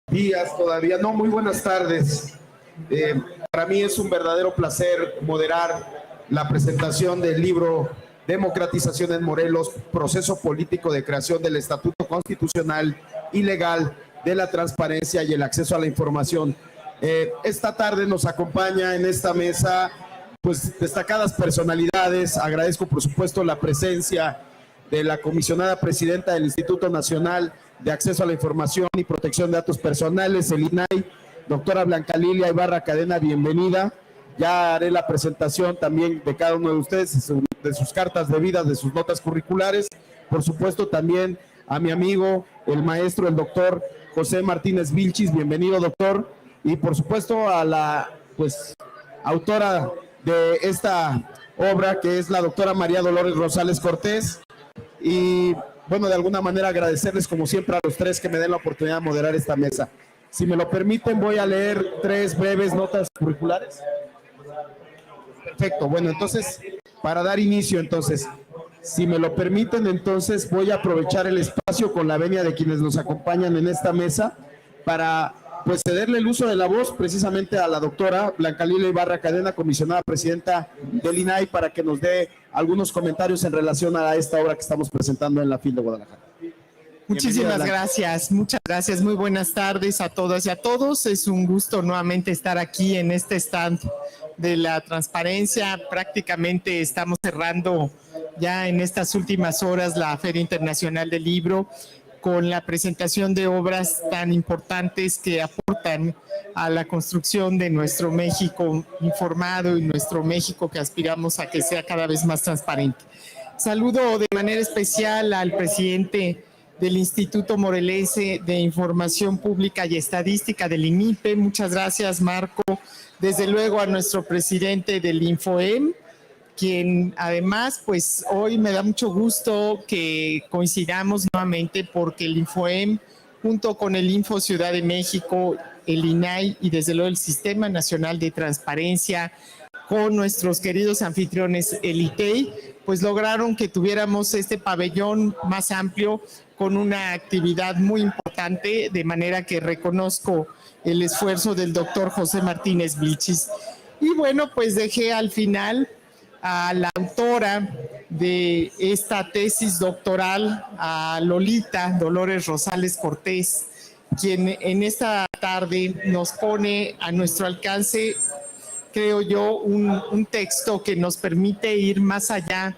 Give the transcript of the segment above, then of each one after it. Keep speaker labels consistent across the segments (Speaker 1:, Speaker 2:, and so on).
Speaker 1: Días todavía, no, muy buenas tardes. Para mí es un verdadero placer moderar la presentación del libro Democratización en Morelos, proceso político de creación del Estatuto Constitucional y Legal de la Transparencia y el Acceso a la Información. Esta tarde nos acompaña en esta mesa pues destacadas personalidades. Agradezco por supuesto la presencia de la comisionada presidenta del Instituto Nacional de Acceso a la Información y Protección de Datos Personales, el INAI, doctora Blanca Lilia Ibarra Cadena, bienvenida. Ya haré la presentación también de cada uno de ustedes, de sus cartas de vida, de sus notas curriculares. Por supuesto también a mi amigo, el maestro, el doctor José Martínez Vilchis, bienvenido doctor. Y por supuesto a la autora de esta obra, que es la doctora María Dolores Rosales Cortés. Y bueno, de alguna manera agradecerles como siempre a los tres que me den la oportunidad de moderar esta mesa. Si me lo permiten, voy a leer 3 breves notas curriculares. Perfecto, bueno, entonces, para dar inicio, entonces, si me lo permiten, entonces voy a aprovechar el espacio con la venia de quienes nos acompañan en esta mesa para pues cederle el uso de la voz precisamente a la doctora Blanca Lilia Ibarra Cadena, comisionada presidenta del INAI, para que nos dé algunos comentarios en relación a esta obra que estamos presentando en la FIL de Guadalajara.
Speaker 2: Muchísimas gracias, muchas gracias, muy buenas tardes a todas y a todos. Es un gusto nuevamente estar aquí en este stand de la transparencia. Prácticamente estamos cerrando ya en estas últimas horas la Feria Internacional del Libro, con la presentación de obras tan importantes que aportan a la construcción de nuestro México informado y nuestro México que aspiramos a que sea cada vez más transparente. Saludo de manera especial al presidente del Instituto Morelense de Información Pública y Estadística del INIPE. Muchas gracias, Marco. Desde luego a nuestro presidente del INFOEM, quien además, pues hoy me da mucho gusto que coincidamos nuevamente porque el INFOEM, junto con el Info Ciudad de México, el INAI y desde luego el Sistema Nacional de Transparencia, con nuestros queridos anfitriones, el ITEI, pues lograron que tuviéramos este pabellón más amplio con una actividad muy importante, de manera que reconozco el esfuerzo del doctor José Martínez Vilchis. Y bueno, pues dejé al final a la autora de esta tesis doctoral, a Lolita Dolores Rosales Cortés, quien en esta tarde nos pone a nuestro alcance, creo yo, un texto que nos permite ir más allá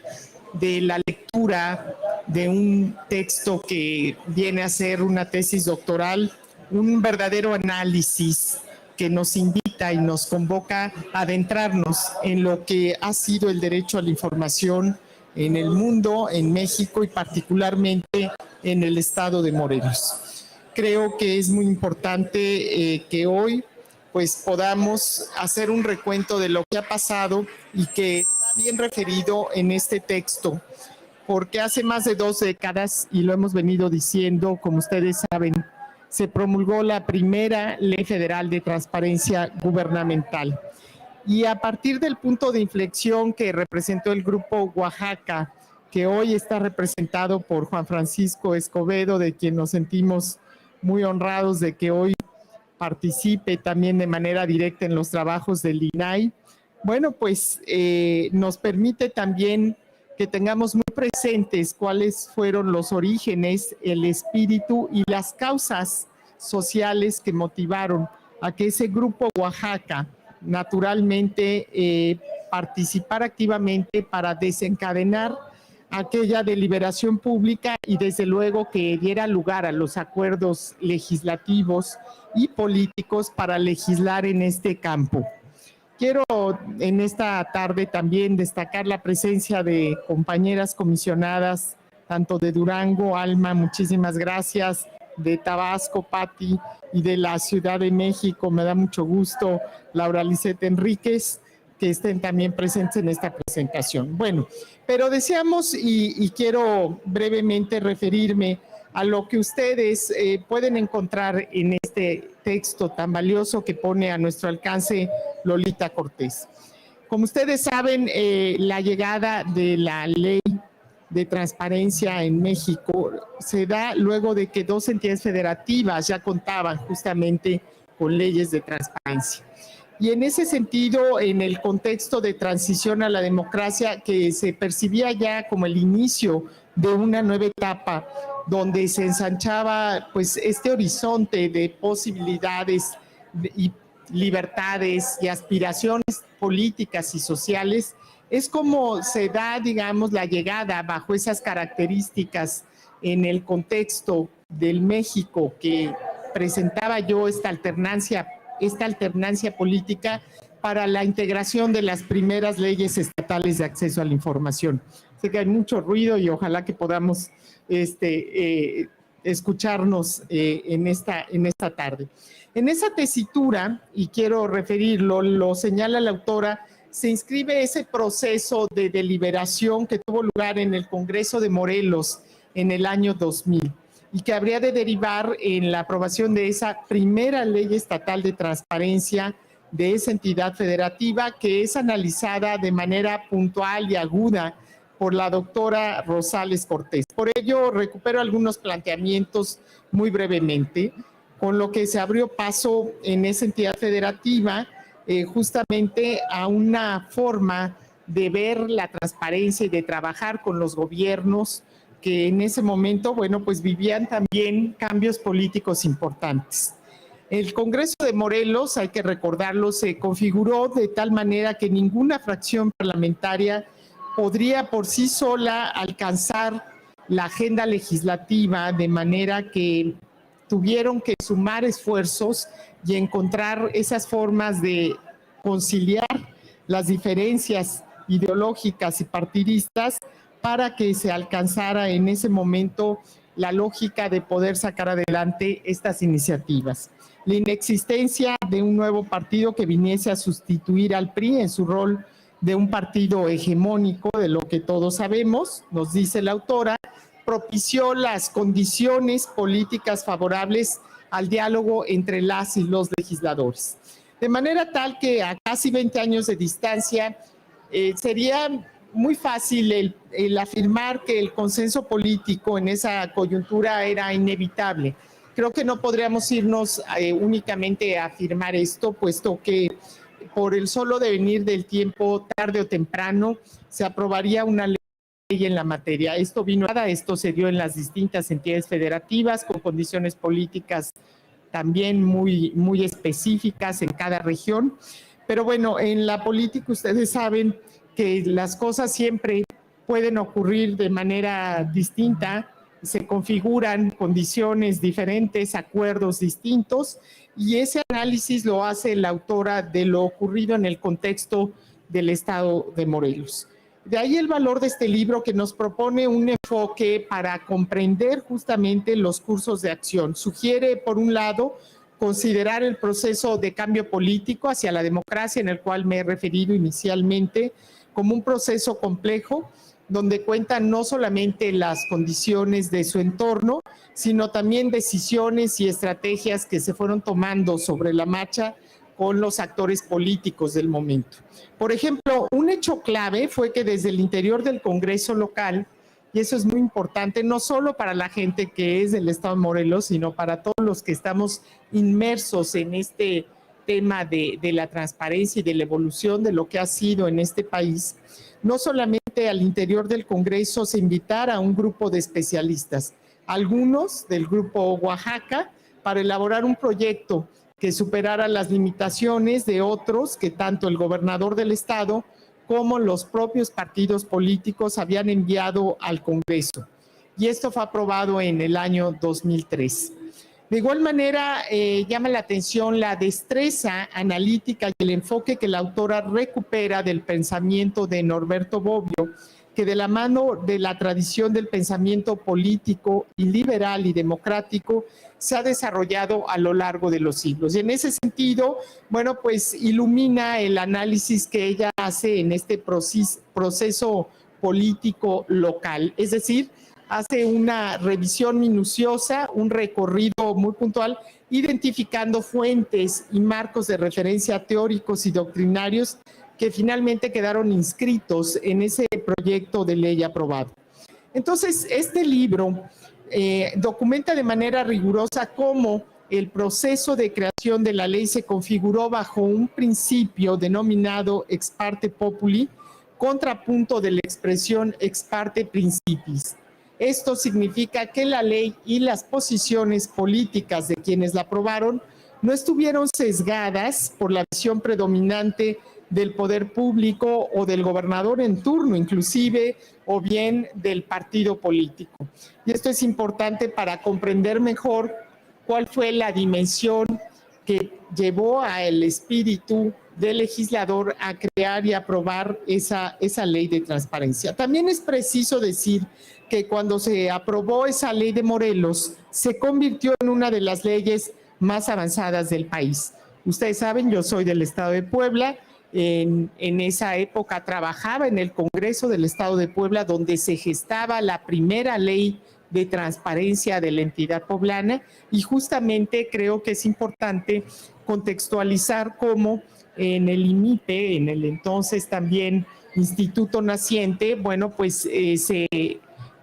Speaker 2: de la lectura de un texto que viene a ser una tesis doctoral, un verdadero análisis que nos invita y nos convoca a adentrarnos en lo que ha sido el derecho a la información en el mundo, en México y particularmente en el estado de Morelos. Creo que es muy importante que hoy pues podamos hacer un recuento de lo que ha pasado y que está bien referido en este texto, porque hace más de 2 décadas, y lo hemos venido diciendo, como ustedes saben, se promulgó la primera Ley Federal de Transparencia Gubernamental. Y a partir del punto de inflexión que representó el Grupo Oaxaca, que hoy está representado por Juan Francisco Escobedo, de quien nos sentimos muy honrados de que hoy participe también de manera directa en los trabajos del INAI, bueno, pues nos permite también que tengamos muy presentes cuáles fueron los orígenes, el espíritu y las causas sociales que motivaron a que ese Grupo Oaxaca naturalmente participara activamente para desencadenar aquella deliberación pública y desde luego que diera lugar a los acuerdos legislativos y políticos para legislar en este campo. Quiero en esta tarde también destacar la presencia de compañeras comisionadas, tanto de Durango, Alma, muchísimas gracias, de Tabasco, Pati, y de la Ciudad de México, me da mucho gusto, Laura Lisette Enríquez, que estén también presentes en esta presentación. Bueno, pero deseamos y quiero brevemente referirme a lo que ustedes pueden encontrar en este texto tan valioso que pone a nuestro alcance Lolita Cortés. Como ustedes saben, la llegada de la ley de transparencia en México se da luego de que dos entidades federativas ya contaban justamente con leyes de transparencia. Y en ese sentido, en el contexto de transición a la democracia, que se percibía ya como el inicio de una nueva etapa, donde se ensanchaba pues este horizonte de posibilidades y libertades y aspiraciones políticas y sociales, es como se da, digamos, la llegada bajo esas características en el contexto del México que presentaba yo esta alternancia política para la integración de las primeras leyes estatales de acceso a la información. Sé que hay mucho ruido y ojalá que podamos escucharnos en esta tarde. En esa tesitura, y quiero referirlo, lo señala la autora, se inscribe ese proceso de deliberación que tuvo lugar en el Congreso de Morelos en el año 2000 y que habría de derivar en la aprobación de esa primera ley estatal de transparencia de esa entidad federativa, que es analizada de manera puntual y aguda por la doctora Rosales Cortés. Por ello, recupero algunos planteamientos muy brevemente, con lo que se abrió paso en esa entidad federativa justamente a una forma de ver la transparencia y de trabajar con los gobiernos que en ese momento, bueno, pues vivían también cambios políticos importantes. El Congreso de Morelos, hay que recordarlo, se configuró de tal manera que ninguna fracción parlamentaria podría por sí sola alcanzar la agenda legislativa, de manera que tuvieron que sumar esfuerzos y encontrar esas formas de conciliar las diferencias ideológicas y partidistas para que se alcanzara en ese momento la lógica de poder sacar adelante estas iniciativas. La inexistencia de un nuevo partido que viniese a sustituir al PRI en su rol de un partido hegemónico, de lo que todos sabemos, nos dice la autora, propició las condiciones políticas favorables al diálogo entre las y los legisladores. De manera tal que a casi 20 años de distancia sería muy fácil el afirmar que el consenso político en esa coyuntura era inevitable. Creo que no podríamos irnos únicamente a afirmar esto, puesto que por el solo devenir del tiempo, tarde o temprano, se aprobaría una ley en la materia. Esto se dio en las distintas entidades federativas con condiciones políticas también muy específicas en cada región. Pero bueno, en la política ustedes saben que las cosas siempre pueden ocurrir de manera distinta, se configuran condiciones diferentes, acuerdos distintos, y ese análisis lo hace la autora de lo ocurrido en el contexto del estado de Morelos. De ahí el valor de este libro, que nos propone un enfoque para comprender justamente los cursos de acción. Sugiere, por un lado, considerar el proceso de cambio político hacia la democracia, en el cual me he referido inicialmente, como un proceso complejo, donde cuentan no solamente las condiciones de su entorno, sino también decisiones y estrategias que se fueron tomando sobre la marcha con los actores políticos del momento. Por ejemplo, un hecho clave fue que desde el interior del Congreso local, y eso es muy importante, no solo para la gente que es del estado de Morelos, sino para todos los que estamos inmersos en este tema de la transparencia y de la evolución de lo que ha sido en este país, no solamente al interior del Congreso se invitara a un grupo de especialistas, algunos del grupo Oaxaca, para elaborar un proyecto que superara las limitaciones de otros que tanto el gobernador del estado como los propios partidos políticos habían enviado al Congreso. Y esto fue aprobado en el año 2003. De igual manera, llama la atención la destreza analítica y el enfoque que la autora recupera del pensamiento de Norberto Bobbio, que de la mano de la tradición del pensamiento político y liberal y democrático se ha desarrollado a lo largo de los siglos. Y en ese sentido, bueno, pues ilumina el análisis que ella hace en este proceso político local, es decir, hace una revisión minuciosa, un recorrido muy puntual, identificando fuentes y marcos de referencia teóricos y doctrinarios que finalmente quedaron inscritos en ese proyecto de ley aprobado. Entonces, este libro documenta de manera rigurosa cómo el proceso de creación de la ley se configuró bajo un principio denominado ex parte populi, contrapunto de la expresión ex parte principis. Esto significa que la ley y las posiciones políticas de quienes la aprobaron no estuvieron sesgadas por la visión predominante del poder público o del gobernador en turno, inclusive, o bien del partido político. Y esto es importante para comprender mejor cuál fue la dimensión que llevó al espíritu del legislador a crear y aprobar esa ley de transparencia. También es preciso decir que cuando se aprobó esa ley de Morelos, se convirtió en una de las leyes más avanzadas del país. Ustedes saben, yo soy del estado de Puebla. En esa época trabajaba en el Congreso del Estado de Puebla, donde se gestaba la primera ley de transparencia de la entidad poblana, y justamente creo que es importante contextualizar cómo en el IMIPE, en el entonces también Instituto Naciente, bueno, pues se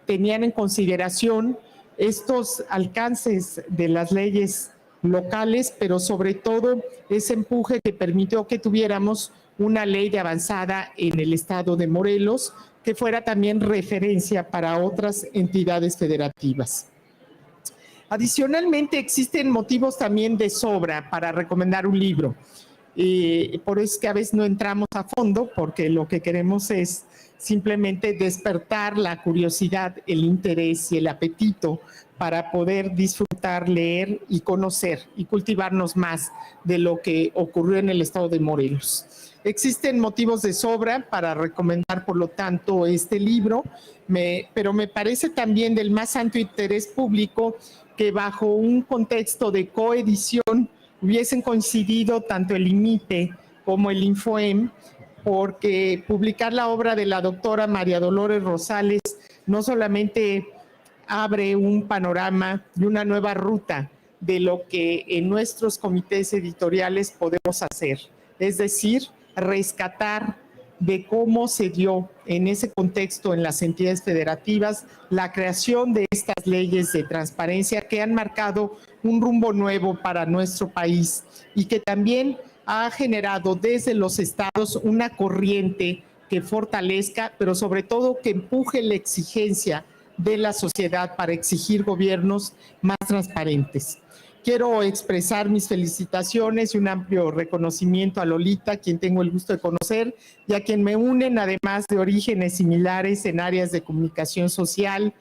Speaker 2: tenían en consideración estos alcances de las leyes locales, pero sobre todo ese empuje que permitió que tuviéramos una ley de avanzada en el estado de Morelos, que fuera también referencia para otras entidades federativas. Adicionalmente, existen motivos también de sobra para recomendar un libro. Por eso es que a veces no entramos a fondo, porque lo que queremos es simplemente despertar la curiosidad, el interés y el apetito para poder disfrutar, leer y conocer y cultivarnos más de lo que ocurrió en el estado de Morelos. Existen motivos de sobra para recomendar, por lo tanto, este libro, pero me parece también del más santo interés público que bajo un contexto de coedición hubiesen coincidido tanto el IMIPE como el INFOEM, porque publicar la obra de la doctora María Dolores Rosales no solamente abre un panorama y una nueva ruta de lo que en nuestros comités editoriales podemos hacer, es decir, rescatar de cómo se dio en ese contexto en las entidades federativas la creación de estas leyes de transparencia que han marcado un rumbo nuevo para nuestro país y que también ha generado desde los estados una corriente que fortalezca, pero sobre todo que empuje la exigencia de la sociedad para exigir gobiernos más transparentes. Quiero expresar mis felicitaciones y un amplio reconocimiento a Lolita, quien tengo el gusto de conocer, y a quien me unen, además de orígenes similares en áreas de comunicación social,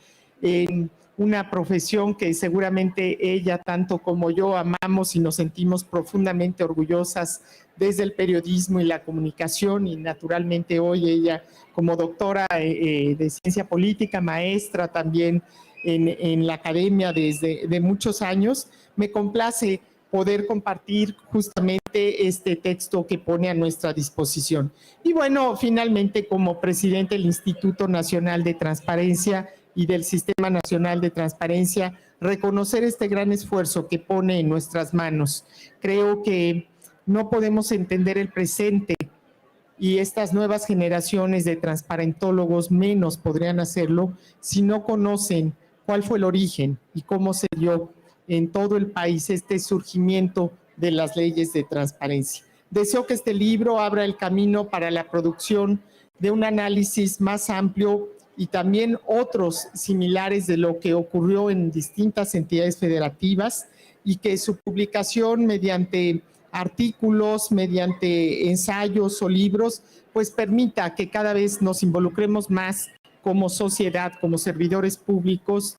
Speaker 2: en una profesión que seguramente ella, tanto como yo, amamos y nos sentimos profundamente orgullosas desde el periodismo y la comunicación, y naturalmente hoy ella como doctora de ciencia política, maestra también en la academia desde muchos años. Me complace poder compartir justamente este texto que pone a nuestra disposición. Y bueno, finalmente, como presidente del Instituto Nacional de Transparencia y del Sistema Nacional de Transparencia, reconocer este gran esfuerzo que pone en nuestras manos. Creo que no podemos entender el presente y estas nuevas generaciones de transparentólogos menos podrían hacerlo si no conocen cuál fue el origen y cómo se dio en todo el país este surgimiento de las leyes de transparencia. Deseo que este libro abra el camino para la producción de un análisis más amplio y también otros similares de lo que ocurrió en distintas entidades federativas, y que su publicación mediante artículos, mediante ensayos o libros, pues permita que cada vez nos involucremos más como sociedad, como servidores públicos,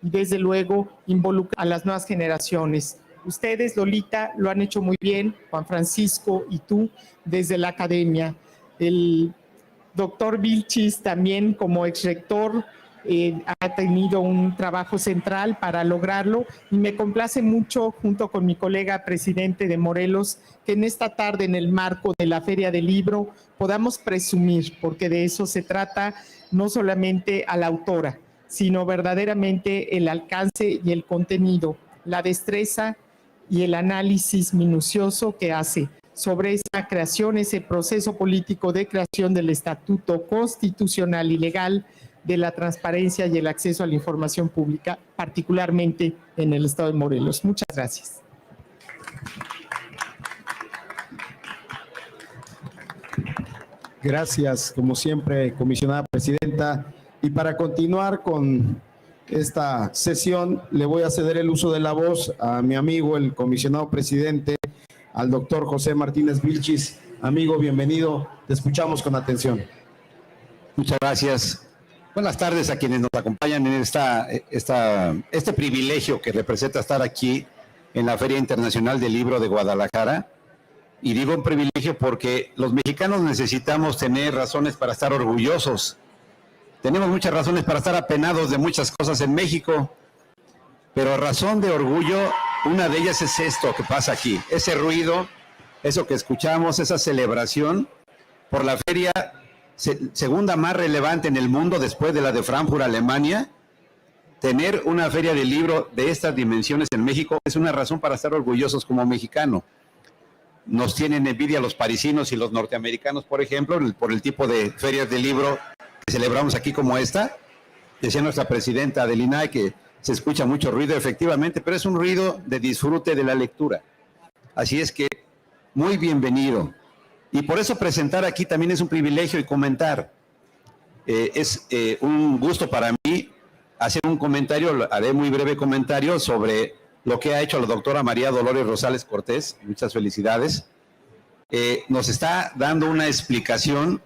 Speaker 2: y desde luego involucrar a las nuevas generaciones. Ustedes, Lolita, lo han hecho muy bien, Juan Francisco y tú, desde la academia. El doctor Vilchis también como exrector ha tenido un trabajo central para lograrlo, y me complace mucho, junto con mi colega presidente de Morelos, que en esta tarde, en el marco de la Feria del Libro, podamos presumir, porque de eso se trata, no solamente a la autora, sino verdaderamente el alcance y el contenido, la destreza y el análisis minucioso que hace sobre esa creación, ese proceso político de creación del Estatuto Constitucional y Legal de la transparencia y el acceso a la información pública, particularmente en el estado de Morelos. Muchas gracias.
Speaker 1: Gracias, como siempre, comisionada presidenta. Y para continuar con esta sesión, le voy a ceder el uso de la voz a mi amigo, el comisionado presidente, al doctor José Martínez Vilchis. Amigo, bienvenido. Te escuchamos con atención.
Speaker 3: Muchas gracias. Buenas tardes a quienes nos acompañan en este privilegio que representa estar aquí en la Feria Internacional del Libro de Guadalajara. Y digo un privilegio porque los mexicanos necesitamos tener razones para estar orgullosos. Tenemos muchas razones para estar apenados de muchas cosas en México, pero razón de orgullo, una de ellas es esto que pasa aquí, ese ruido, eso que escuchamos, esa celebración por la feria segunda más relevante en el mundo después de la de Frankfurt, Alemania. Tener una feria de libro de estas dimensiones en México es una razón para estar orgullosos como mexicano. Nos tienen envidia los parisinos y los norteamericanos, por ejemplo, por el tipo de ferias de libro que celebramos aquí como esta. Decía nuestra presidenta del INAI que se escucha mucho ruido, efectivamente, pero es un ruido de disfrute de la lectura. Así es que, muy bienvenido. Y por eso presentar aquí también es un privilegio y comentar. Es un gusto para mí hacer un comentario, haré muy breve comentario sobre lo que ha hecho la doctora María Dolores Rosales Cortés. Muchas felicidades. Nos está dando una explicación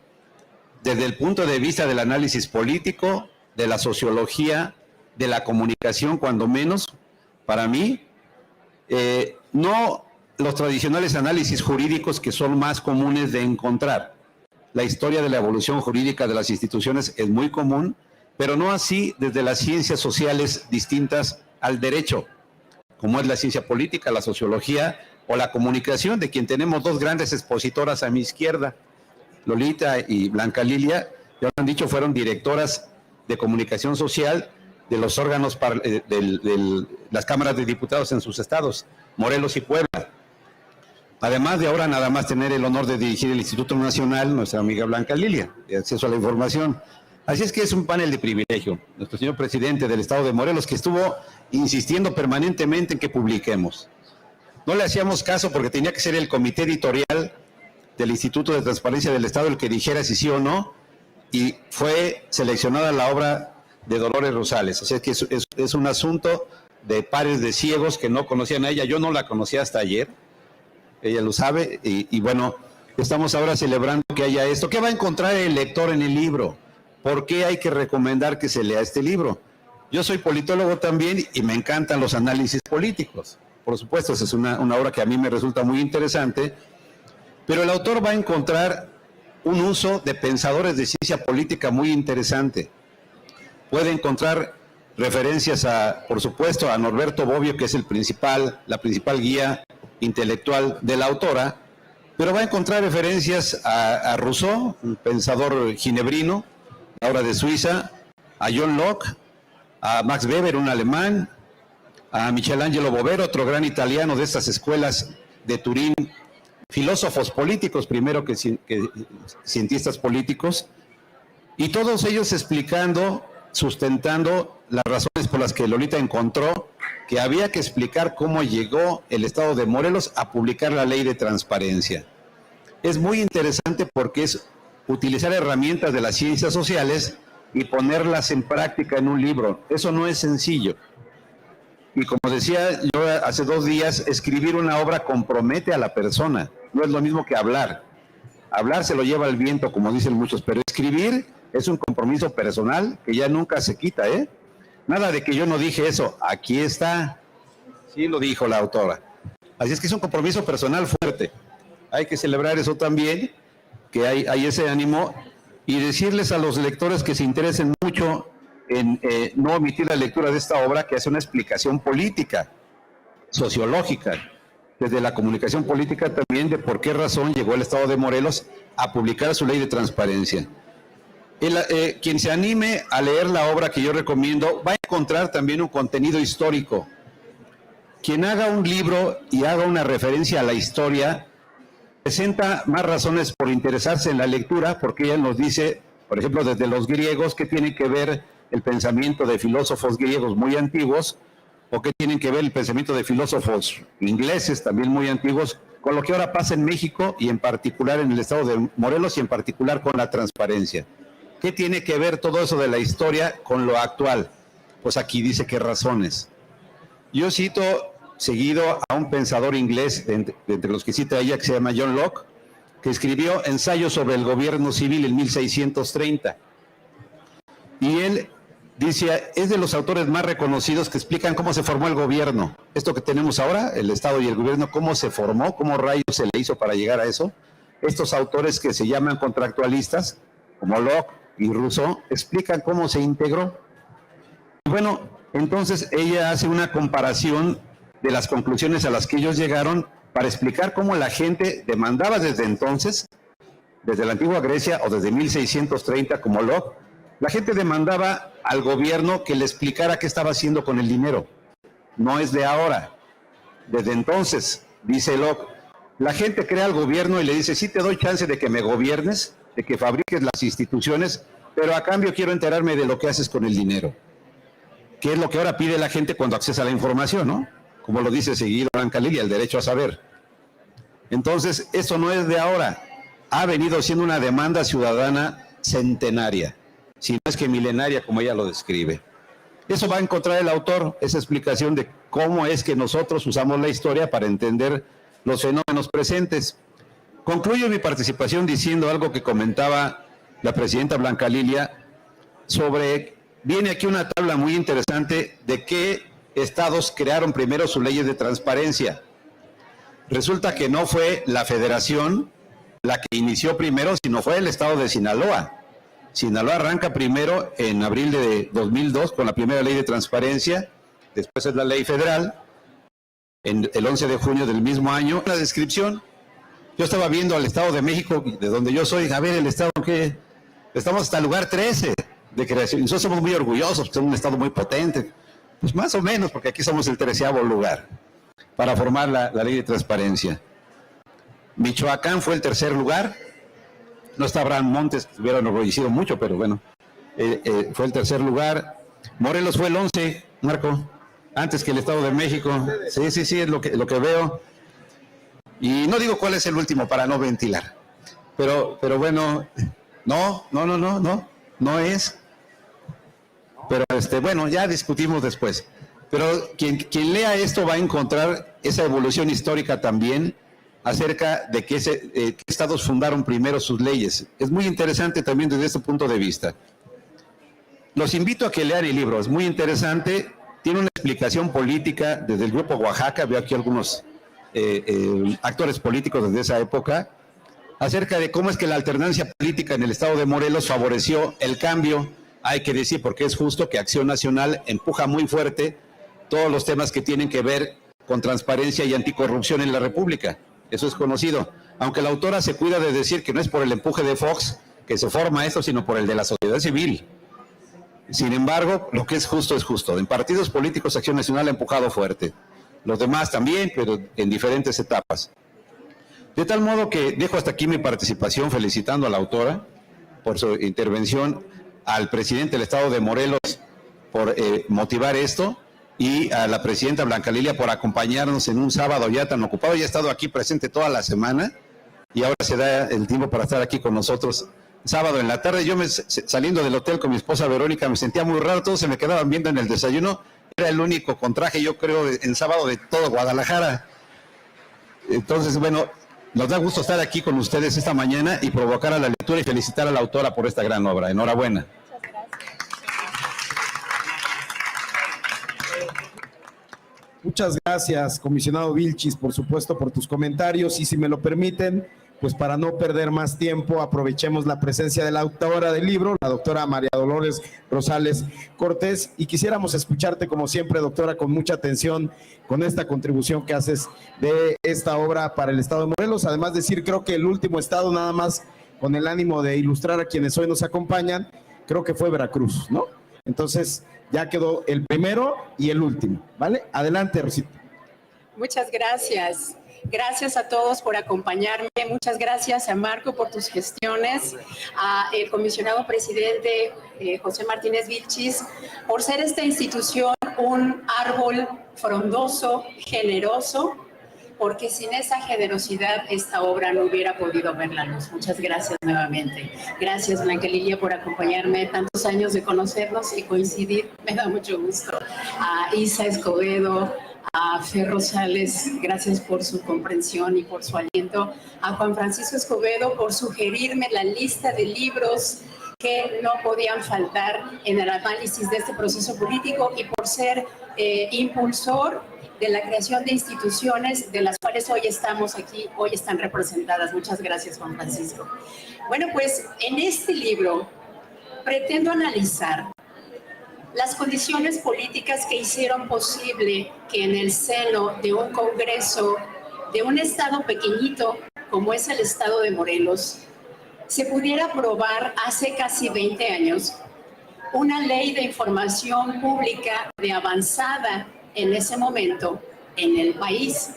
Speaker 3: desde el punto de vista del análisis político, de la sociología, de la comunicación, cuando menos, para mí, no los tradicionales análisis jurídicos que son más comunes de encontrar. La historia de la evolución jurídica de las instituciones es muy común, pero no así desde las ciencias sociales distintas al derecho, como es la ciencia política, la sociología o la comunicación, de quien tenemos dos grandes expositoras a mi izquierda, Lolita y Blanca Lilia. Ya lo han dicho, fueron directoras de comunicación social de los órganos de las cámaras de diputados en sus estados, Morelos y Puebla. Además de ahora nada más tener el honor de dirigir el Instituto Nacional, nuestra amiga Blanca Lilia, de acceso a la información. Así es que es un panel de privilegio. Nuestro señor presidente del estado de Morelos, que estuvo insistiendo permanentemente en que publiquemos. No le hacíamos caso porque tenía que ser el comité editorial del Instituto de Transparencia del Estado el que dijera si sí o no, y fue seleccionada la obra de Dolores Rosales. Así es que es un asunto de pares de ciegos que no conocían a ella. Yo no la conocía hasta ayer. Ella lo sabe, y bueno, estamos ahora celebrando que haya esto. ¿Qué va a encontrar el lector en el libro? ¿Por qué hay que recomendar que se lea este libro? Yo soy politólogo también y me encantan los análisis políticos. Por supuesto, esa es una obra que a mí me resulta muy interesante, pero el autor va a encontrar un uso de pensadores de ciencia política muy interesante. Puede encontrar referencias por supuesto, a Norberto Bobbio, que es la principal guía intelectual de la autora, pero va a encontrar referencias a Rousseau, un pensador ginebrino, ahora de Suiza, a John Locke, a Max Weber, un alemán, a Michelangelo Bovero, otro gran italiano de estas escuelas de Turín, filósofos políticos primero que cientistas políticos, y todos ellos explicando, sustentando las razones por las que Lolita encontró que había que explicar cómo llegó el estado de Morelos a publicar la ley de transparencia. Es muy interesante porque es utilizar herramientas de las ciencias sociales y ponerlas en práctica en un libro. Eso no es sencillo. Y como decía yo hace 2 días, escribir una obra compromete a la persona. No es lo mismo que hablar. Hablar se lo lleva el viento, como dicen muchos, pero escribir es un compromiso personal que ya nunca se quita, ¿eh? Nada de que yo no dije eso, aquí está. Sí lo dijo la autora. Así es que es un compromiso personal fuerte. Hay que celebrar eso también, que hay ese ánimo, y decirles a los lectores que se interesen mucho en no omitir la lectura de esta obra, que hace una explicación política, sociológica, desde la comunicación política también, de por qué razón llegó el estado de Morelos a publicar su ley de transparencia. Quien se anime a leer la obra que yo recomiendo va a encontrar también un contenido histórico. Quien haga un libro y haga una referencia a la historia presenta más razones por interesarse en la lectura, porque ella nos dice Por ejemplo, desde los griegos, ¿qué tiene que ver el pensamiento de filósofos griegos muy antiguos? ¿O qué tienen que ver el pensamiento de filósofos ingleses también muy antiguos con lo que ahora pasa en México y en particular en el estado de Morelos y en particular con la transparencia? ¿Qué tiene que ver todo eso de la historia con lo actual? Pues aquí dice qué razones. Yo cito seguido a un pensador inglés, entre los que cita ella, que se llama John Locke, que escribió Ensayos sobre el gobierno civil en 1630. Y él dice, es de los autores más reconocidos que explican cómo se formó el gobierno. Esto que tenemos ahora, el Estado y el gobierno, cómo se formó, cómo rayos se le hizo para llegar a eso. Estos autores que se llaman contractualistas, como Locke y Rousseau, explican cómo se integró. Y bueno, entonces ella hace una comparación de las conclusiones a las que ellos llegaron para explicar cómo la gente demandaba desde entonces, desde la antigua Grecia o desde 1630 como Locke, la gente demandaba al gobierno que le explicara qué estaba haciendo con el dinero. No es de ahora. Desde entonces, dice Locke, la gente crea al gobierno y le dice, sí te doy chance de que me gobiernes, de que fabriques las instituciones, pero a cambio quiero enterarme de lo que haces con el dinero. Que es lo que ahora pide la gente cuando accesa a la información, ¿no? Como lo dice seguido Brancalilia, el derecho a saber. Entonces, eso no es de ahora. Ha venido siendo una demanda ciudadana centenaria, si no es que milenaria, como ella lo describe. Eso va a encontrar el autor, esa explicación de cómo es que nosotros usamos la historia para entender los fenómenos presentes. Concluyo mi participación diciendo algo que comentaba la presidenta Blancalilia sobre, viene aquí una tabla muy interesante de qué estados crearon primero sus leyes de transparencia. Resulta que no fue la federación la que inició primero, sino fue el estado de Sinaloa. Sinaloa arranca primero en abril de 2002 con la primera ley de transparencia, después es la ley federal, en el 11 de junio del mismo año. La descripción, yo estaba viendo al Estado de México, de donde yo soy, a ver el estado que estamos hasta el lugar 13 de creación. Nosotros somos muy orgullosos, somos un estado muy potente, pues más o menos, porque aquí somos el 13º lugar para formar la ley de transparencia. Michoacán fue el 3er lugar. No está Abraham Montes, que hubiera enorgullecido mucho, pero bueno, fue el 3er lugar. Morelos fue el 11, Marco, antes que el Estado de México. Sí, es lo que veo. Y no digo cuál es el último para no ventilar. Pero bueno, no es. Pero bueno, ya discutimos después. Pero quien lea esto va a encontrar esa evolución histórica también, acerca de qué estados fundaron primero sus leyes. Es muy interesante también desde este punto de vista. Los invito a que lean el libro, es muy interesante, tiene una explicación política desde el Grupo Oaxaca, veo aquí algunos actores políticos desde esa época, acerca de cómo es que la alternancia política en el estado de Morelos favoreció el cambio. Hay que decir, porque es justo, que Acción Nacional empuja muy fuerte todos los temas que tienen que ver con transparencia y anticorrupción en la República. Eso es conocido, aunque la autora se cuida de decir que no es por el empuje de Fox que se forma esto, sino por el de la sociedad civil. Sin embargo, lo que es justo es justo. En partidos políticos, Acción Nacional ha empujado fuerte. Los demás también, pero en diferentes etapas. De tal modo que dejo hasta aquí mi participación, felicitando a la autora por su intervención, al presidente del Estado de Morelos por motivar esto, y a la presidenta Blancalilia por acompañarnos en un sábado ya tan ocupado. Ya he estado aquí presente toda la semana y ahora se da el tiempo para estar aquí con nosotros. Sábado en la tarde, yo saliendo del hotel con mi esposa Verónica me sentía muy raro, todos se me quedaban viendo en el desayuno. Era el único con traje, yo creo, en sábado de todo Guadalajara. Entonces, bueno, nos da gusto estar aquí con ustedes esta mañana y provocar a la lectura y felicitar a la autora por esta gran obra. Enhorabuena.
Speaker 1: Muchas gracias, comisionado Vilchis, por supuesto, por tus comentarios. Y si me lo permiten, pues para no perder más tiempo, aprovechemos la presencia de la autora del libro, la doctora María Dolores Rosales Cortés, y quisiéramos escucharte, como siempre, doctora, con mucha atención, con esta contribución que haces de esta obra para el Estado de Morelos. Además, decir, creo que el último estado, nada más con el ánimo de ilustrar a quienes hoy nos acompañan, creo que fue Veracruz, ¿no? Entonces, ya quedó el primero y el último, ¿vale? Adelante, Rosita.
Speaker 4: Muchas gracias. Gracias a todos por acompañarme. Muchas gracias a Marco por tus gestiones, al comisionado presidente José Martínez Vilchis por ser esta institución un árbol frondoso, generoso, porque sin esa generosidad esta obra no hubiera podido ver la luz. Muchas gracias nuevamente. Gracias, Blanca Lilia, por acompañarme, tantos años de conocernos y coincidir. Me da mucho gusto. A Isa Escobedo, a Fer Rosales, gracias por su comprensión y por su aliento. A Juan Francisco Escobedo por sugerirme la lista de libros que no podían faltar en el análisis de este proceso político y por ser impulsor de la creación de instituciones de las cuales hoy estamos aquí, hoy están representadas. Muchas gracias, Juan Francisco. Bueno, pues en este libro pretendo analizar las condiciones políticas que hicieron posible que en el seno de un Congreso, de un estado pequeñito como es el estado de Morelos, se pudiera aprobar hace casi 20 años una ley de información pública de avanzada en ese momento en el país.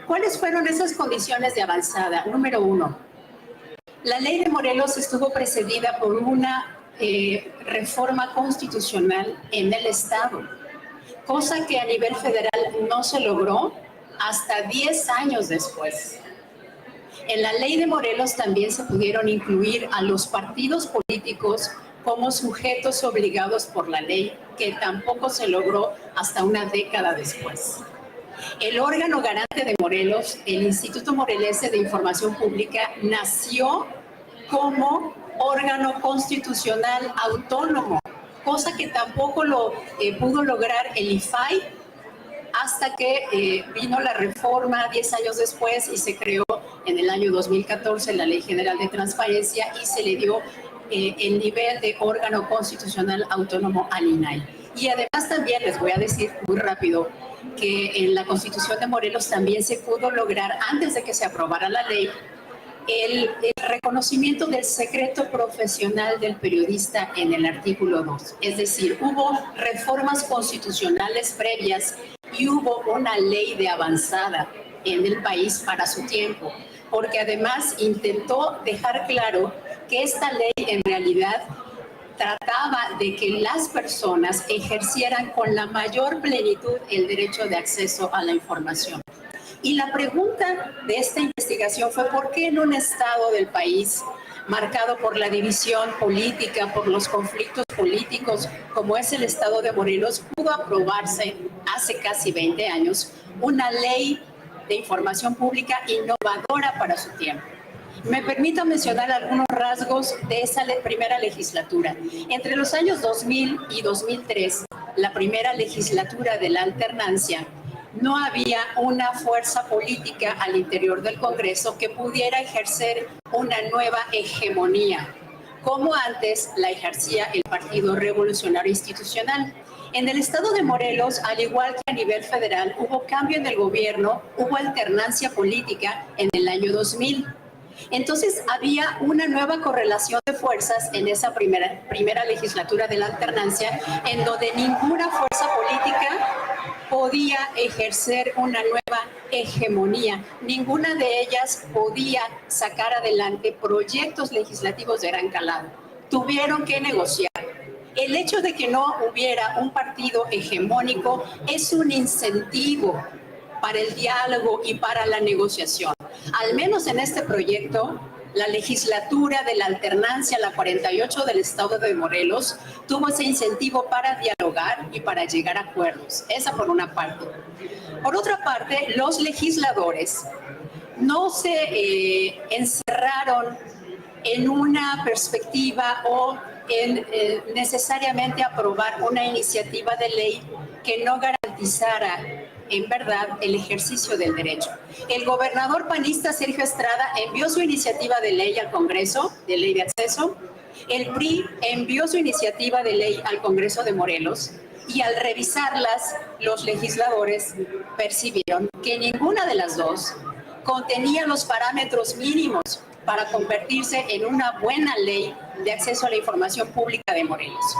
Speaker 4: ¿Cuáles fueron esas condiciones de avanzada? Número uno, la ley de Morelos estuvo precedida por una reforma constitucional en el Estado, cosa que a nivel federal no se logró hasta 10 años después. En la ley de Morelos también se pudieron incluir a los partidos políticos como sujetos obligados por la ley, que tampoco se logró hasta una década después. El órgano garante de Morelos, el Instituto Morelense de Información Pública, nació como órgano constitucional autónomo, cosa que tampoco lo pudo lograr el IFAI hasta que vino la reforma 10 años después y se creó en el año 2014 la Ley General de Transparencia y se le dio el nivel de órgano constitucional autónomo al INAI. Y además también les voy a decir muy rápido que en la Constitución de Morelos también se pudo lograr, antes de que se aprobara la ley, el reconocimiento del secreto profesional del periodista en el artículo 2. Es decir, hubo reformas constitucionales previas y hubo una ley de avanzada en el país para su tiempo, porque además intentó dejar claro que esta ley en realidad trataba de que las personas ejercieran con la mayor plenitud el derecho de acceso a la información. Y la pregunta de esta investigación fue ¿por qué en un estado del país marcado por la división política, por los conflictos políticos, como es el estado de Morelos, pudo aprobarse hace casi 20 años una ley de información pública innovadora para su tiempo? Me permito mencionar algunos rasgos de esa primera legislatura. Entre los años 2000 y 2003, la primera legislatura de la alternancia, no había una fuerza política al interior del Congreso que pudiera ejercer una nueva hegemonía, como antes la ejercía el Partido Revolucionario Institucional. En el estado de Morelos, al igual que a nivel federal, hubo cambio en el gobierno, hubo alternancia política en el año 2000. Entonces había una nueva correlación de fuerzas en esa primera legislatura de la alternancia, en donde ninguna fuerza política podía ejercer una nueva hegemonía. Ninguna de ellas podía sacar adelante proyectos legislativos de gran calado. Tuvieron que negociar. El hecho de que no hubiera un partido hegemónico es un incentivo para el diálogo y para la negociación. Al menos en este proyecto, la legislatura de la alternancia, la 48 del estado de Morelos, tuvo ese incentivo para dialogar y para llegar a acuerdos. Esa por una parte. Por otra parte, los legisladores no se encerraron en una perspectiva o en necesariamente aprobar una iniciativa de ley que no garantizara en verdad el ejercicio del derecho. El gobernador panista Sergio Estrada envió su iniciativa de ley al Congreso, de ley de acceso. El PRI envió su iniciativa de ley al Congreso de Morelos y al revisarlas, los legisladores percibieron que ninguna de las dos contenía los parámetros mínimos para convertirse en una buena ley de acceso a la información pública de Morelos.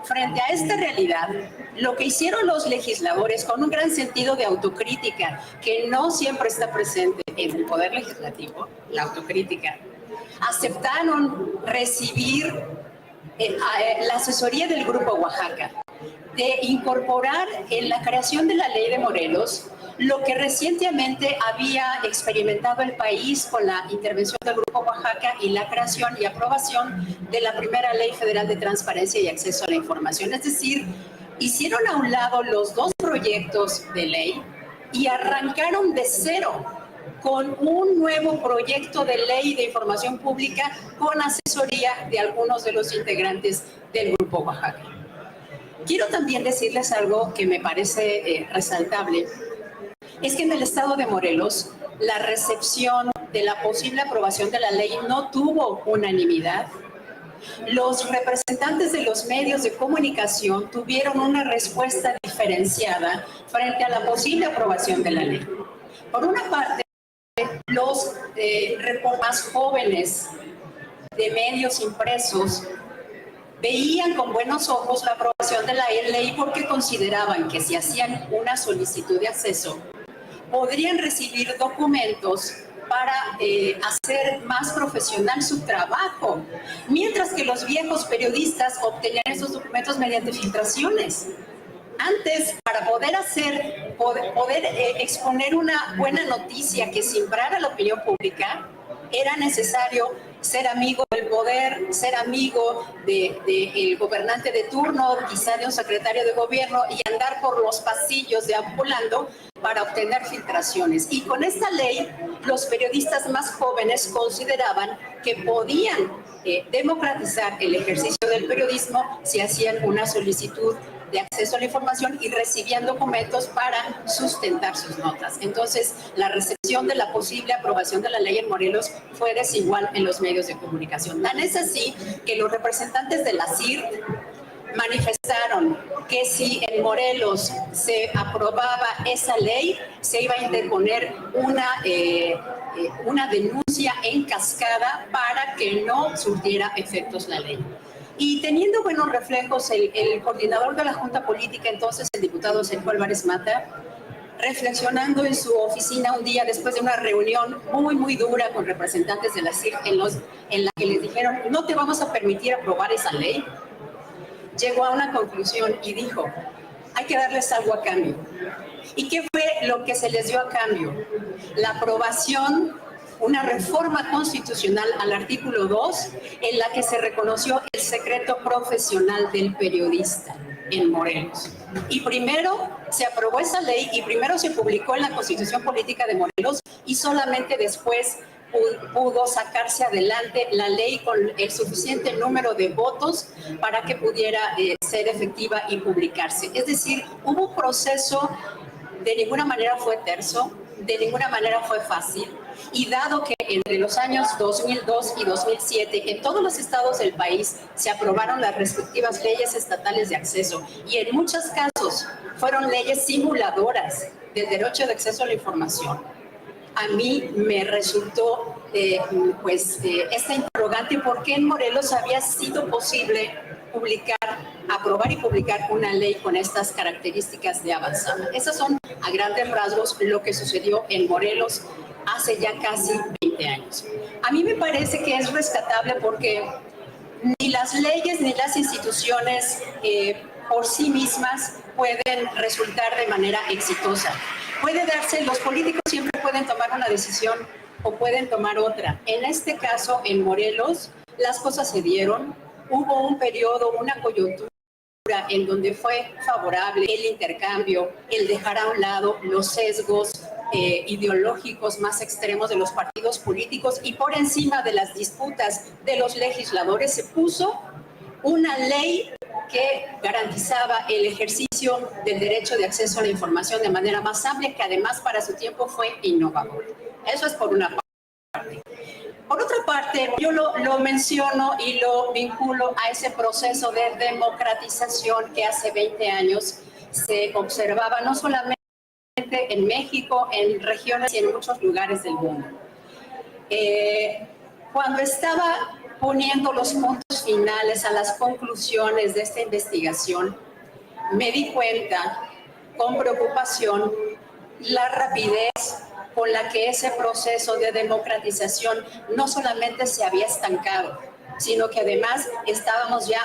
Speaker 4: Frente a esta realidad, lo que hicieron los legisladores con un gran sentido de autocrítica, que no siempre está presente en el Poder Legislativo, la autocrítica, aceptaron recibir la asesoría del Grupo Oaxaca, de incorporar en la creación de la ley de Morelos lo que recientemente había experimentado el país con la intervención del Grupo Oaxaca y la creación y aprobación de la primera Ley Federal de Transparencia y Acceso a la Información. Es decir, hicieron a un lado los dos proyectos de ley y arrancaron de cero con un nuevo proyecto de ley de información pública con asesoría de algunos de los integrantes del Grupo Oaxaca. Quiero también decirles algo que me parece resaltable. Es que en el estado de Morelos, la recepción de la posible aprobación de la ley no tuvo unanimidad. Los representantes de los medios de comunicación tuvieron una respuesta diferenciada frente a la posible aprobación de la ley. Por una parte, los más jóvenes de medios impresos veían con buenos ojos la aprobación de la ley porque consideraban que si hacían una solicitud de acceso, podrían recibir documentos para hacer más profesional su trabajo, mientras que los viejos periodistas obtenían esos documentos mediante filtraciones. Antes, para poder exponer una buena noticia que simbrara la opinión pública, era necesario ser amigo del poder, ser amigo del gobernante de turno, quizá de un secretario de gobierno, y andar por los pasillos deambulando para obtener filtraciones. Y con esta ley, los periodistas más jóvenes consideraban que podían democratizar el ejercicio del periodismo si hacían una solicitud de acceso a la información y recibían documentos para sustentar sus notas. Entonces, la recepción de la posible aprobación de la ley en Morelos fue desigual en los medios de comunicación. Tan es así que los representantes de la CIRT manifestaron que si en Morelos se aprobaba esa ley, se iba a interponer una denuncia en cascada para que no surtiera efectos la ley. Y teniendo buenos reflejos, el coordinador de la Junta Política, entonces el diputado Sergio Álvarez Mata, reflexionando en su oficina un día después de una reunión muy dura con representantes de la CIR, en la que les dijeron, no te vamos a permitir aprobar esa ley, llegó a una conclusión y dijo, hay que darles algo a cambio. ¿Y qué fue lo que se les dio a cambio? La aprobación, una reforma constitucional al artículo 2, en la que se reconoció el secreto profesional del periodista en Morelos. Y primero se aprobó esa ley y primero se publicó en la Constitución Política de Morelos y solamente después pudo sacarse adelante la ley con el suficiente número de votos para que pudiera ser efectiva y publicarse. Es decir, hubo un proceso, de ninguna manera fue terso, de ninguna manera fue fácil, y dado que entre los años 2002 y 2007 en todos los estados del país se aprobaron las respectivas leyes estatales de acceso y en muchos casos fueron leyes simuladoras del derecho de acceso a la información, a mí me resultó esta interrogante: ¿por qué en Morelos había sido posible aprobar y publicar una ley con estas características de avanzada? Esas son a grandes rasgos lo que sucedió en Morelos hace ya casi 20 años. A mí me parece que es rescatable porque ni las leyes ni las instituciones por sí mismas pueden resultar de manera exitosa. Puede darse, los políticos siempre pueden tomar una decisión o pueden tomar otra. En este caso, en Morelos, las cosas se dieron. Hubo un periodo, una coyuntura en donde fue favorable el intercambio, el dejar a un lado los sesgos ideológicos más extremos de los partidos políticos, y por encima de las disputas de los legisladores se puso una ley que garantizaba el ejercicio del derecho de acceso a la información de manera más amplia, que además para su tiempo fue innovador. Eso es por una parte. Por otra parte, yo lo menciono y lo vinculo a ese proceso de democratización que hace 20 años se observaba no solamente en México, en regiones y en muchos lugares del mundo. Cuando estaba poniendo los puntos finales a las conclusiones de esta investigación, me di cuenta con preocupación la rapidez con la que ese proceso de democratización no solamente se había estancado, sino que además estábamos ya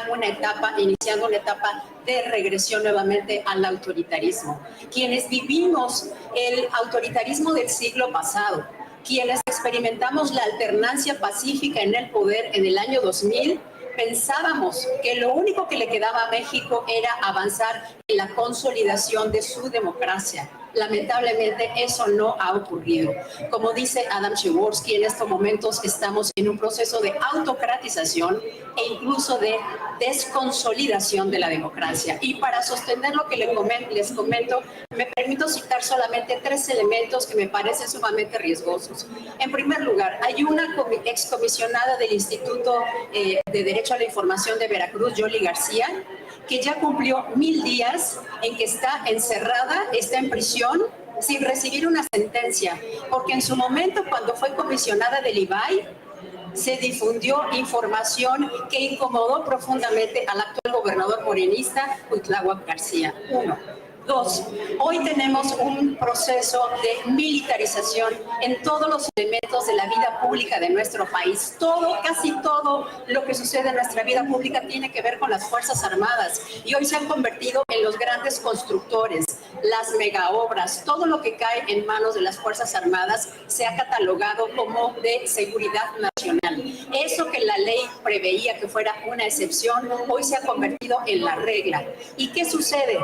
Speaker 4: iniciando una etapa de regresión nuevamente al autoritarismo. Quienes vivimos el autoritarismo del siglo pasado, quienes experimentamos la alternancia pacífica en el poder en el año 2000, pensábamos que lo único que le quedaba a México era avanzar en la consolidación de su democracia. Lamentablemente eso no ha ocurrido. Como dice Adam Przeworski, en estos momentos estamos en un proceso de autocratización e incluso de desconsolidación de la democracia. Y para sostener lo que les comento, me permito citar solamente 3 elementos que me parecen sumamente riesgosos. En primer lugar, hay una excomisionada del Instituto de Derecho a la Información de Veracruz, Yoli García, que ya cumplió 1000 días en que está encerrada, está en prisión, sin recibir una sentencia, porque en su momento, cuando fue comisionada del IBAI, se difundió información que incomodó profundamente al actual gobernador morenista, Cuitláhuac García. 1. 2. Hoy tenemos un proceso de militarización en todos los elementos de la vida pública de nuestro país. Casi todo lo que sucede en nuestra vida pública tiene que ver con las Fuerzas Armadas y hoy se han convertido en los grandes constructores, las megaobras, todo lo que cae en manos de las Fuerzas Armadas se ha catalogado como de seguridad nacional. Eso que la ley preveía que fuera una excepción, hoy se ha convertido en la regla. ¿Y qué sucede?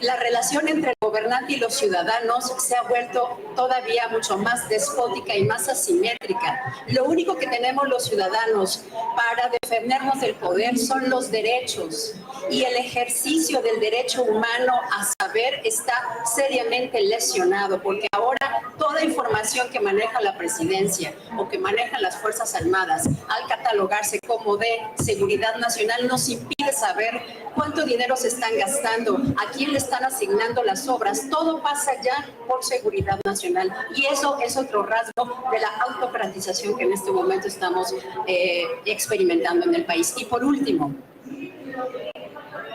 Speaker 4: La relación entre el gobernante y los ciudadanos se ha vuelto todavía mucho más despótica y más asimétrica. Lo único que tenemos los ciudadanos para defendernos del poder son los derechos, y el ejercicio del derecho humano a saber está seriamente lesionado, porque ahora toda información que maneja la presidencia o que manejan las Fuerzas Armadas, al catalogarse como de seguridad nacional, nos impide saber cuánto dinero se están gastando, a quién le están asignando las obras. Todo pasa ya por seguridad nacional, y eso es otro rasgo de la autocratización que en este momento estamos experimentando en el país. Y por último,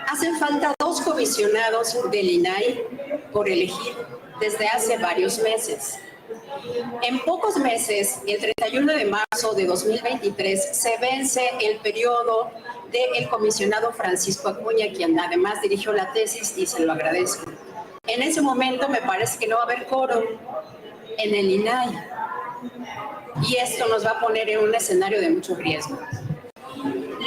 Speaker 4: hacen falta 2 comisionados del INAI por elegir desde hace varios meses. En pocos meses, el 31 de marzo de 2023, se vence el periodo del comisionado Francisco Acuña, quien además dirigió la tesis, y se lo agradezco. En ese momento me parece que no va a haber quórum en el INAI, y esto nos va a poner en un escenario de mucho riesgo.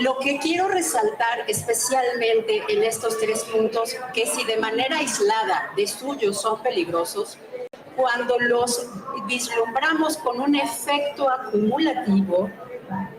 Speaker 4: Lo que quiero resaltar especialmente en estos 3 puntos, que si de manera aislada de suyo son peligrosos, cuando los vislumbramos con un efecto acumulativo,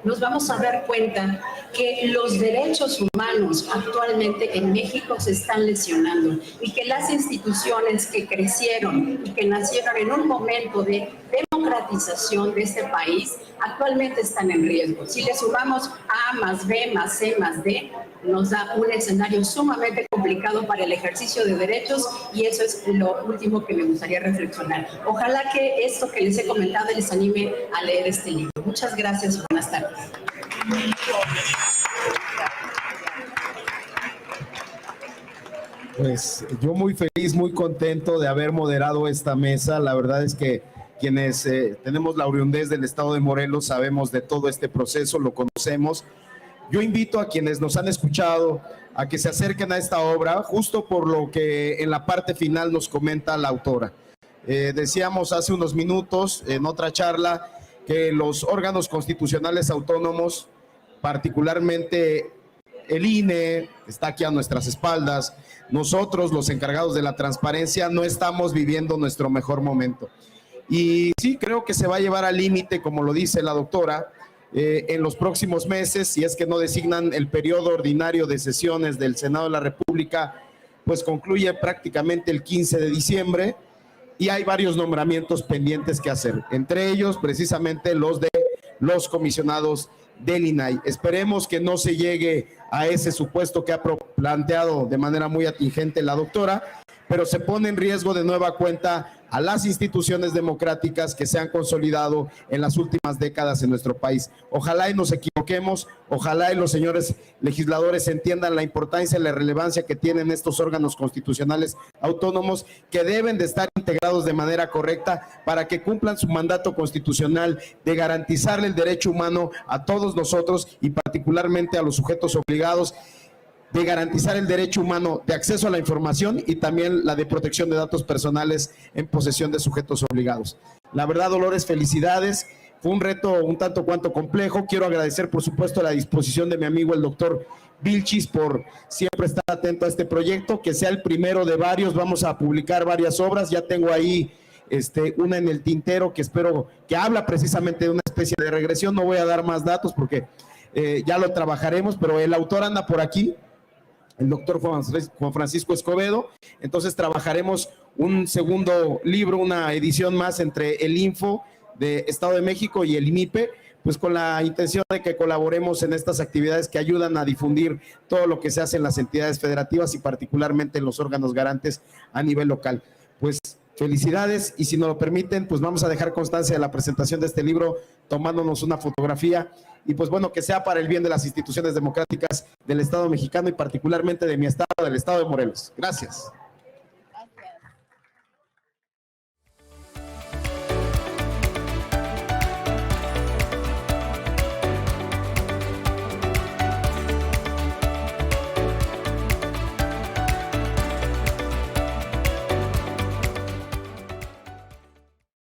Speaker 4: nos vamos a dar cuenta que los derechos humanos actualmente en México se están lesionando, y que las instituciones que crecieron y que nacieron en un momento de democratización de este país actualmente están en riesgo. Si le sumamos A más B más C más D, nos da un escenario sumamente complicado para el ejercicio de derechos, y eso es lo último que me gustaría reflexionar. Ojalá que esto que les he comentado les anime a leer este libro. Muchas gracias. Buenas tardes.
Speaker 1: Pues yo muy feliz, muy contento de haber moderado esta mesa. La verdad es que quienes tenemos la oriundez del estado de Morelos sabemos de todo este proceso, lo conocemos. Yo invito a quienes nos han escuchado a que se acerquen a esta obra, justo por lo que en la parte final nos comenta la autora. Decíamos hace unos minutos en otra charla que los órganos constitucionales autónomos, particularmente el INE, está aquí a nuestras espaldas, nosotros los encargados de la transparencia, no estamos viviendo nuestro mejor momento. Y sí, creo que se va a llevar al límite, como lo dice la doctora, en los próximos meses, si es que no designan el periodo ordinario de sesiones del Senado de la República, pues concluye prácticamente el 15 de diciembre y hay varios nombramientos pendientes que hacer, entre ellos precisamente los de los comisionados del INAI. Esperemos que no se llegue a ese supuesto que ha planteado de manera muy atingente la doctora, pero se pone en riesgo de nueva cuenta a las instituciones democráticas que se han consolidado en las últimas décadas en nuestro país. Ojalá y nos equivoquemos, ojalá y los señores legisladores entiendan la importancia y la relevancia que tienen estos órganos constitucionales autónomos, que deben de estar integrados de manera correcta para que cumplan su mandato constitucional de garantizarle el derecho humano a todos nosotros y particularmente a los sujetos obligados, de garantizar el derecho humano de acceso a la información y también la de protección de datos personales en posesión de sujetos obligados. La verdad, Dolores, felicidades. Fue un reto un tanto cuanto complejo. Quiero agradecer, por supuesto, la disposición de mi amigo el doctor Vilchis por siempre estar atento a este proyecto, que sea el primero de varios. Vamos a publicar varias obras. Ya tengo ahí una en el tintero que espero que habla precisamente de una especie de regresión. No voy a dar más datos porque ya lo trabajaremos, pero el autor anda por aquí, el doctor Juan Francisco Escobedo. Entonces trabajaremos un segundo libro, una edición más entre el Info de Estado de México y el INIPE, pues con la intención de que colaboremos en estas actividades que ayudan a difundir todo lo que se hace en las entidades federativas y particularmente en los órganos garantes a nivel local. Pues felicidades, y si nos lo permiten, pues vamos a dejar constancia de la presentación de este libro tomándonos una fotografía, y pues bueno, que sea para el bien de las instituciones democráticas del Estado mexicano y particularmente de mi estado, del Estado de Morelos. Gracias.